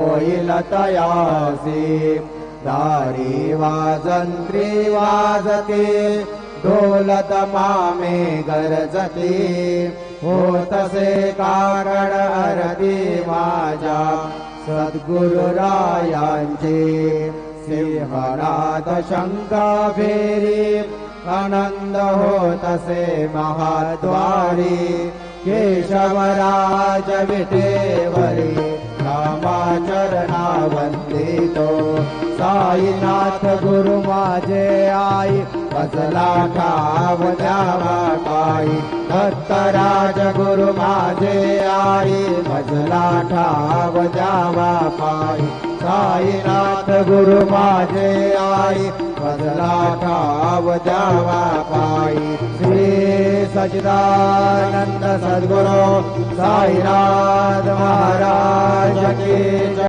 होईल तयासी दारी वाजंत्री वाजते ढोलत मामे गरजते होतसे काकड आरती माझ्या सद्गुरुरायांची सिंहनाद शंका फेरी आनंद होतसे महाद्वारी केशवराज विटेवरी रामाचरणा वंदितो साईनाथ गुरु माझे आई भजला ठाव द्यावा पायी दत्तराज गुरु माझे आई भजला ठाव द्यावा पायी साईनाथ गुरु माझे आई भजला ठाव द्यावा पायी श्री सच्चिदानंद सद्गुरु साईनाथ महाराज की जय।